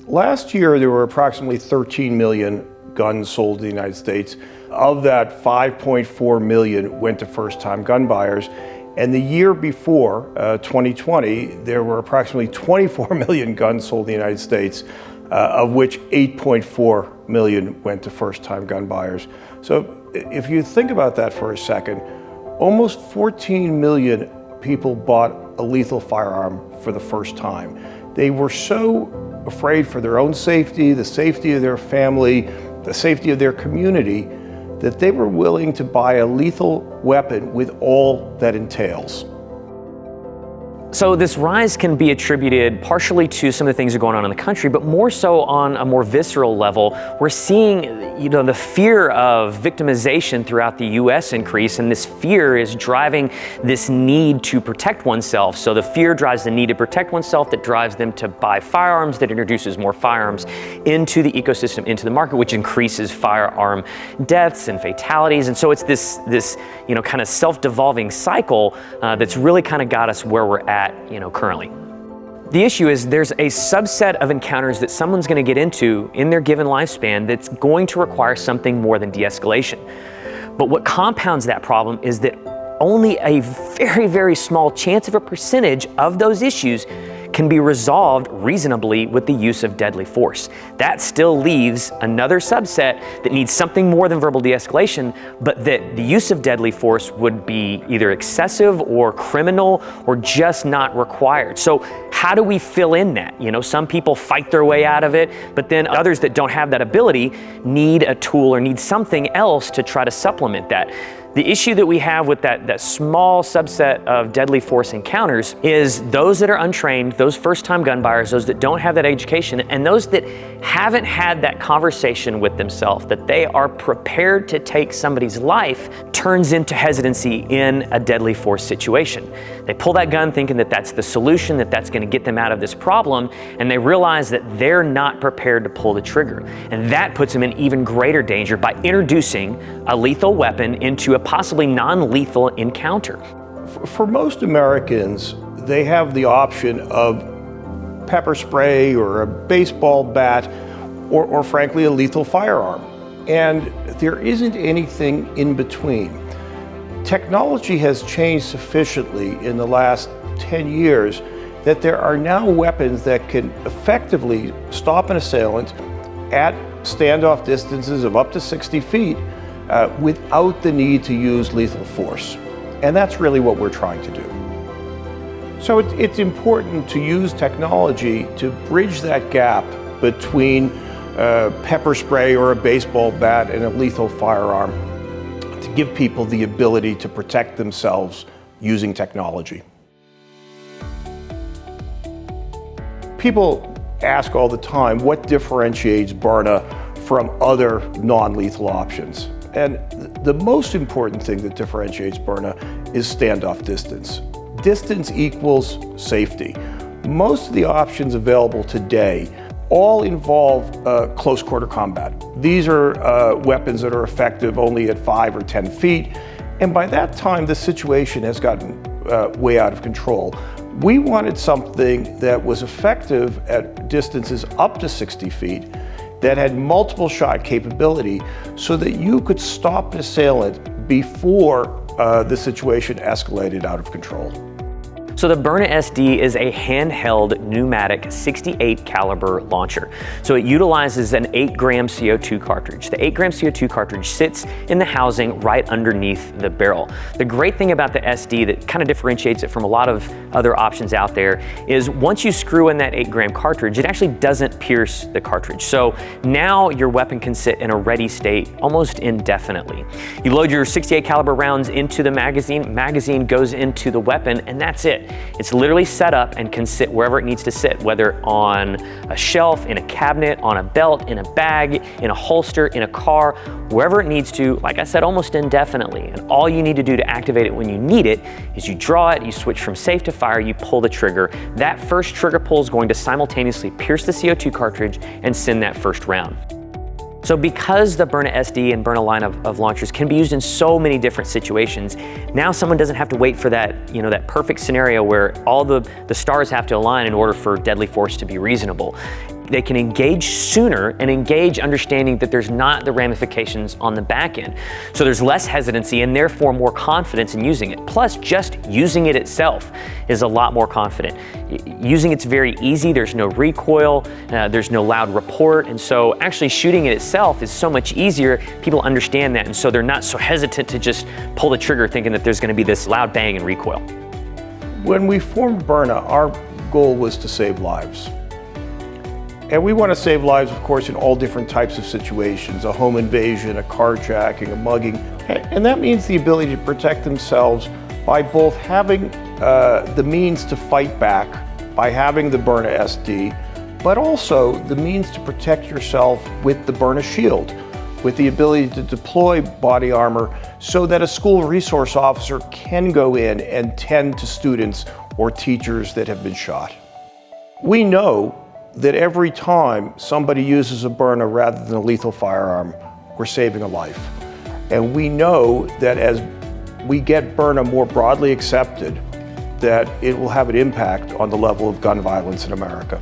Last year, there were approximately 13 million guns sold in the United States. Of that, 5.4 million went to first-time gun buyers. And the year before, 2020, there were approximately 24 million guns sold in the United States, of which 8.4 million went to first-time gun buyers. So if you think about that for a second, almost 14 million people bought a lethal firearm for the first time. They were so afraid for their own safety, the safety of their family, the safety of their community, that they were willing to buy a lethal weapon with all that entails. So this rise can be attributed partially to some of the things that are going on in the country, but more so on a more visceral level. We're seeing, the fear of victimization throughout the U.S. increase, and this fear is driving this need to protect oneself. So the fear drives the need to protect oneself, that drives them to buy firearms, that introduces more firearms into the ecosystem, into the market, which increases firearm deaths and fatalities. And so it's this kind of self-devolving cycle that's really kind of got us where we're at currently. The issue is there's a subset of encounters that someone's going to get into in their given lifespan that's going to require something more than de-escalation. But what compounds that problem is that only a very, very small chance of a percentage of those issues can be resolved reasonably with the use of deadly force. That still leaves another subset that needs something more than verbal de-escalation, but that the use of deadly force would be either excessive or criminal or just not required. So how do we fill in that? Some people fight their way out of it, but then others that don't have that ability need a tool or need something else to try to supplement that. The issue that we have with that small subset of deadly force encounters is those that are untrained, those first-time gun buyers, those that don't have that education, and those that haven't had that conversation with themselves, that they are prepared to take somebody's life, turns into hesitancy in a deadly force situation. They pull that gun thinking that that's the solution, that that's going to get them out of this problem, and they realize that they're not prepared to pull the trigger. And that puts them in even greater danger by introducing a lethal weapon into a possibly non-lethal encounter. For most Americans, they have the option of pepper spray or a baseball bat or frankly a lethal firearm. And there isn't anything in between. Technology has changed sufficiently in the last 10 years that there are now weapons that can effectively stop an assailant at standoff distances of up to 60 feet without the need to use lethal force. And that's really what we're trying to do. So it's important to use technology to bridge that gap between pepper spray or a baseball bat and a lethal firearm, to give people the ability to protect themselves using technology. People ask all the time, what differentiates Byrna from other non-lethal options? And the most important thing that differentiates Byrna is standoff distance. Distance equals safety. Most of the options available today all involve close quarter combat. These are weapons that are effective only at 5 or 10 feet. And by that time, the situation has gotten way out of control. We wanted something that was effective at distances up to 60 feet, that had multiple shot capability, so that you could stop an assailant before the situation escalated out of control. So the Byrna SD is a handheld pneumatic 68 caliber launcher. So it utilizes an 8-gram CO2 cartridge. The 8-gram CO2 cartridge sits in the housing right underneath the barrel. The great thing about the SD that kind of differentiates it from a lot of other options out there is once you screw in that 8-gram cartridge, it actually doesn't pierce the cartridge. So now your weapon can sit in a ready state almost indefinitely. You load your 68 caliber rounds into the magazine goes into the weapon, and that's it. It's literally set up and can sit wherever it needs to sit, whether on a shelf, in a cabinet, on a belt, in a bag, in a holster, in a car, wherever it needs to, like I said, almost indefinitely. And all you need to do to activate it when you need it is you draw it, you switch from safe to fire, you pull the trigger. That first trigger pull is going to simultaneously pierce the CO2 cartridge and send that first round. So because the Byrna SD and Byrna line of launchers can be used in so many different situations, now someone doesn't have to wait for that, that perfect scenario where all the stars have to align in order for deadly force to be reasonable. they can engage sooner and engage understanding that there's not the ramifications on the back end. So there's less hesitancy and therefore more confidence in using it. Plus, just using it itself is a lot more confident. Using it's very easy, there's no recoil, there's no loud report, and so actually shooting it itself is so much easier. People understand that, and so they're not so hesitant to just pull the trigger thinking that there's going to be this loud bang and recoil. When we formed Byrna, our goal was to save lives. And we want to save lives, of course, in all different types of situations: a home invasion, a carjacking, a mugging. And that means the ability to protect themselves by both having the means to fight back, by having the Byrna SD, but also the means to protect yourself with the Byrna shield, with the ability to deploy body armor so that a school resource officer can go in and tend to students or teachers that have been shot. We know that every time somebody uses a Byrna rather than a lethal firearm, we're saving a life. And we know that as we get Byrna more broadly accepted, that it will have an impact on the level of gun violence in America.